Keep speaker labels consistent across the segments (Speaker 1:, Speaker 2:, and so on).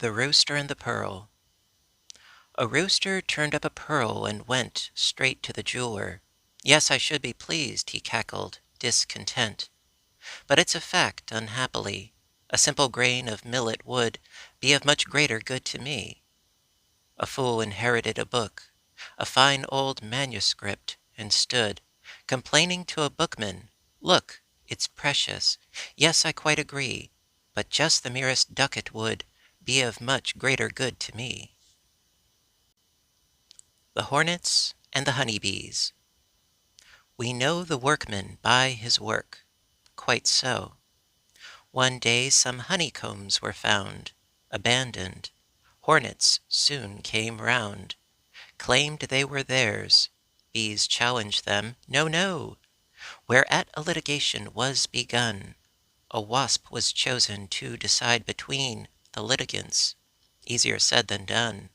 Speaker 1: The Rooster and the Pearl. A rooster turned up a pearl and went straight to the jeweler. Yes, I should be pleased, he cackled, discontent. But it's a fact, unhappily. A simple grain of millet would be of much greater good to me. A fool inherited a book, a fine old manuscript, and stood, complaining to a bookman, "Look, it's precious. Yes, I quite agree, but just the merest ducat would be of much greater good to me." The Hornets and the Honeybees. We know the workman by his work. Quite so. One day some honeycombs were found, abandoned. Hornets soon came round, claimed they were theirs. Bees challenged them, "No, no!" Whereat a litigation was begun. A wasp was chosen to decide between the litigants. Easier said than done.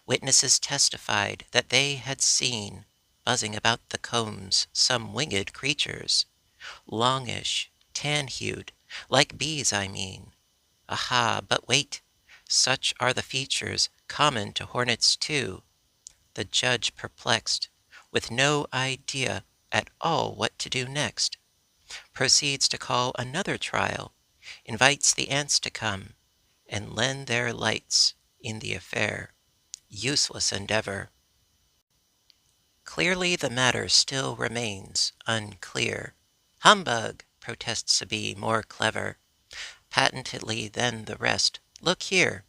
Speaker 1: Witnesses testified that they had seen, buzzing about the combs, some winged creatures, longish, tan-hued, like bees, I mean. Aha, but wait! Such are the features common to hornets too. The judge, perplexed, with no idea at all what to do next, proceeds to call another trial, invites the ants to come and lend their lights in the affair. Useless endeavor. Clearly the matter still remains unclear. "Humbug!" protests a bee more clever, patently than the rest. "Look here!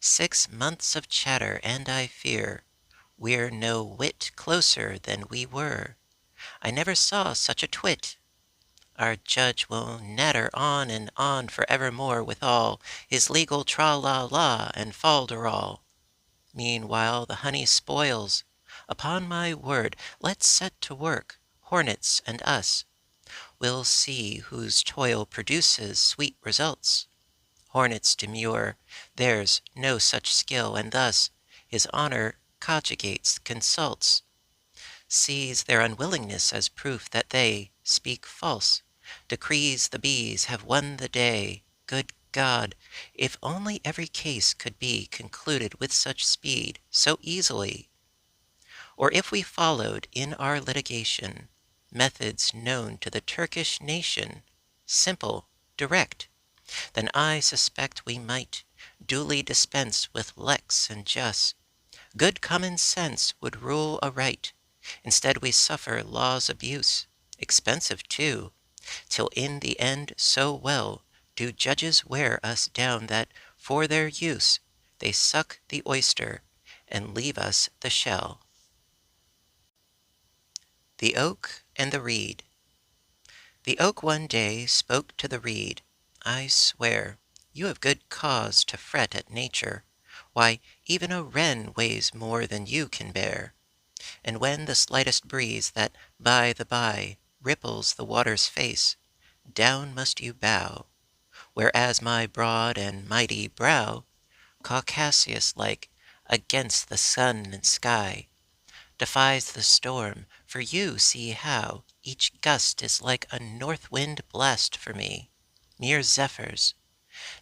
Speaker 1: 6 months of chatter, and I fear we're no whit closer than we were. I never saw such a twit. Our judge will natter on and on for evermore with all his legal tra-la-la and fol-de-rol. Meanwhile the honey spoils. Upon my word, let's set to work, hornets and us. We'll see whose toil produces sweet results." Hornets demur, there's no such skill, and thus his honor cogitates, consults, sees their unwillingness as proof that they speak false, decrees the bees have won the day. Good God, if only every case could be concluded with such speed, so easily! Or if we followed in our litigation methods known to the Turkish nation, simple, direct, then I suspect we might duly dispense with lex and jus. Good common sense would rule aright. Instead we suffer law's abuse, expensive too, till in the end so well do judges wear us down that for their use they suck the oyster and leave us the shell. The Oak and the Reed. The oak one day spoke to the reed, "I swear you have good cause to fret at nature. Why, even a wren weighs more than you can bear. And when the slightest breeze that by the by ripples the water's face, down must you bow. Whereas my broad and mighty brow, Caucasus-like against the sun and sky, defies the storm, for you see how each gust is like a north wind blast for me, mere zephyrs.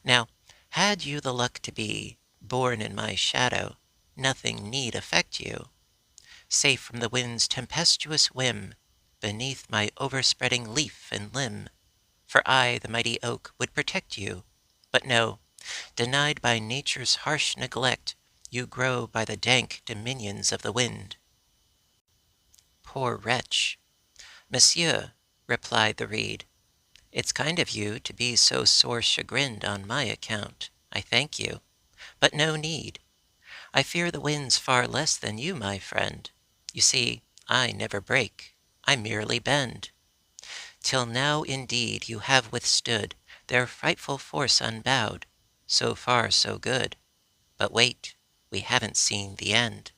Speaker 1: Now, had you the luck to be born in my shadow, nothing need affect you. Safe from the wind's tempestuous whim, beneath my overspreading leaf and limb, for I, the mighty oak, would protect you. But no, denied by nature's harsh neglect, you grow by the dank dominions of the wind." Poor wretch! "Monsieur," replied the reed, "it's kind of you to be so sore chagrined on my account. I thank you, but no need. I fear the winds far less than you, my friend. You see, I never break, I merely bend. Till now indeed you have withstood their frightful force unbowed. So far so good. But wait, we haven't seen the end."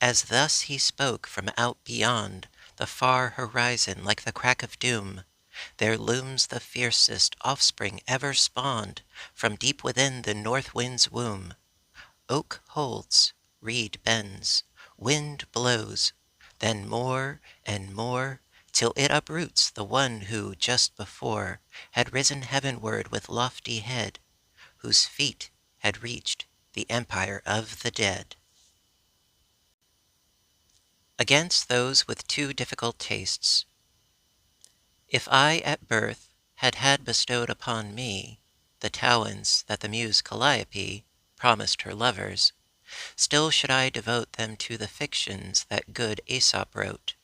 Speaker 1: As thus he spoke, from out beyond the far horizon, like the crack of doom, there looms the fiercest offspring ever spawned from deep within the north wind's womb. Oak holds, reed bends, wind blows, then more and more, till it uproots the one who just before had risen heavenward with lofty head, whose feet had reached the empire of the dead. Against those with too difficult tastes. If I at birth had bestowed upon me the talents that the muse Calliope promised her lovers, still should I devote them to the fictions that good Aesop wrote.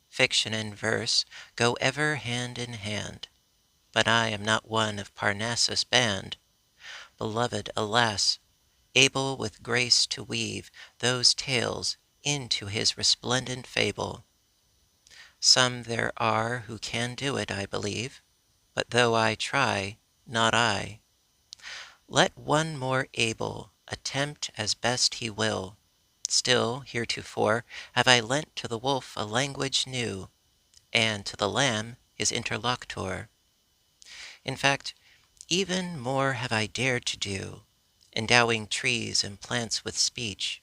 Speaker 1: Fiction and verse go ever hand in hand, but I am not one of Parnassus' band. Beloved, alas, able with grace to weave those tales into his resplendent fable. Some there are who can do it, I believe, but though I try, not I. Let one more able attempt as best he will. Still, heretofore, have I lent to the wolf a language new, and to the lamb his interlocutor. In fact, even more have I dared to do, endowing trees and plants with speech.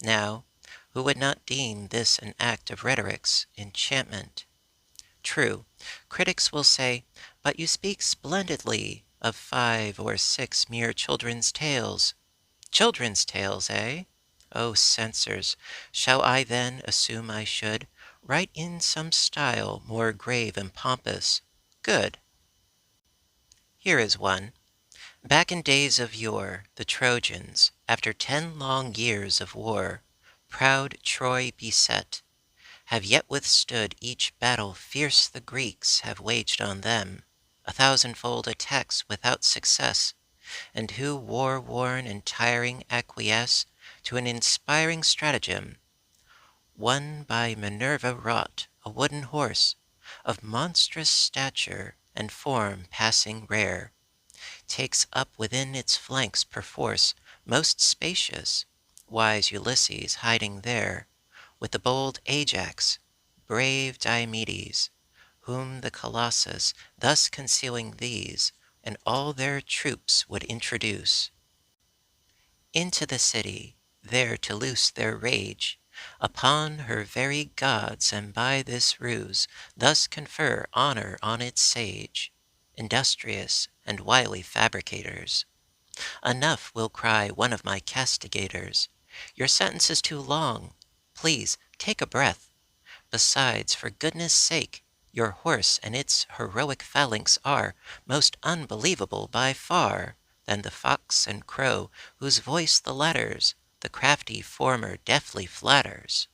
Speaker 1: Now, who would not deem this an act of rhetoric's enchantment? True, critics will say, but you speak splendidly of 5 or 6 mere children's tales. Children's tales, eh? O censors, shall I then assume I should write in some style more grave and pompous? Good. Here is one. Back in days of yore, the Trojans, after 10 long years of war, proud Troy beset, have yet withstood each battle fierce the Greeks have waged on them, 1,000-fold attacks without success, and who war-worn and tiring acquiesce to an inspiring stratagem. One by Minerva wrought, a wooden horse, of monstrous stature and form passing rare, takes up within its flanks perforce most spacious, wise Ulysses hiding there, with the bold Ajax, brave Diomedes, whom the Colossus, thus concealing these, and all their troops would introduce into the city, there to loose their rage upon her very gods, and by this ruse thus confer honor on its sage, industrious and wily fabricators. Enough, will cry one of my castigators. Your sentence is too long. Please take a breath. Besides, for goodness' sake, your horse and its heroic phalanx are most unbelievable by far than the fox and crow, whose voice the latter's the crafty former deftly flatters.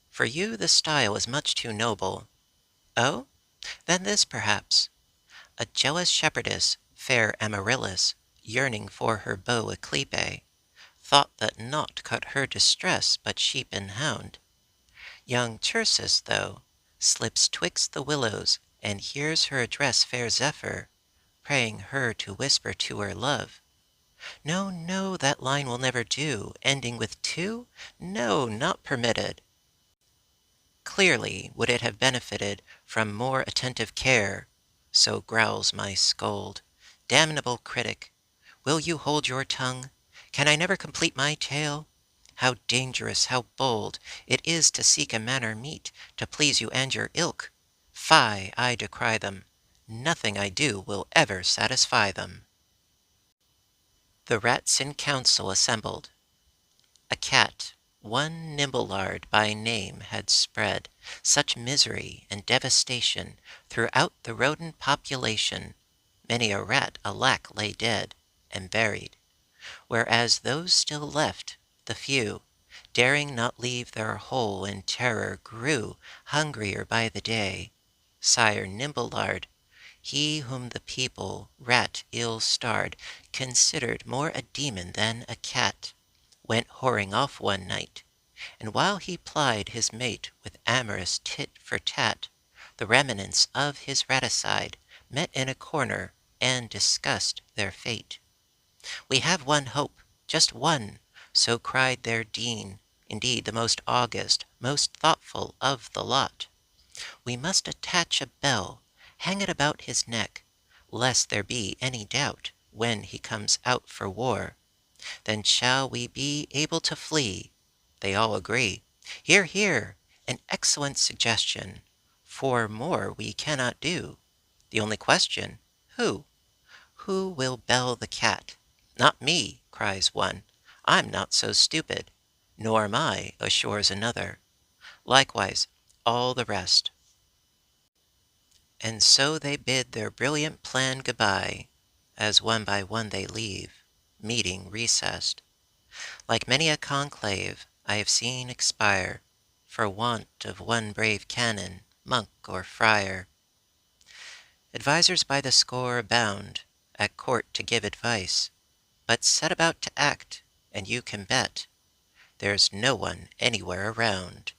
Speaker 1: For you the style is much too noble. Oh? Then this perhaps. A jealous shepherdess, fair Amaryllis, yearning for her beau Eclipe, thought that naught cut her distress but sheep and hound. Young Tircis, though, slips twixt the willows, and hears her address fair Zephyr, praying her to whisper to her love. No, no, that line will never do, ending with two? No, not permitted. Clearly would it have benefited from more attentive care. So growls my scold. Damnable critic, will you hold your tongue? Can I never complete my tale? How dangerous, how bold, it is to seek a manner meet to please you and your ilk. Fie, I decry them. Nothing I do will ever satisfy them. The rats in council assembled. A cat, one Nimblelard by name, had spread such misery and devastation throughout the rodent population. Many a rat, alack, lay dead and buried, whereas those still left, the few, daring not leave their hole in terror, grew hungrier by the day. Sire Nimblelard, he whom the people, rat ill-starred, considered more a demon than a cat, went whoring off one night, and while he plied his mate with amorous tit for tat, the remnants of his raticide met in a corner and discussed their fate. We have one hope, just one, so cried their dean, indeed the most august, most thoughtful of the lot. We must attach a bell, hang it about his neck, lest there be any doubt when he comes out for war. Then shall we be able to flee. They all agree. Hear, hear! An excellent suggestion. For more we cannot do. The only question, who? who will bell the cat? Not me, cries one. I'm not so stupid. Nor am I, assures another. Likewise all the rest. And so they bid their brilliant plan good-bye, as one by one they leave, meeting recessed. Like many a conclave I have seen expire, for want of one brave canon, monk, or friar. Advisers by the score abound at court to give advice, but set about to act, and you can bet there's no one anywhere around.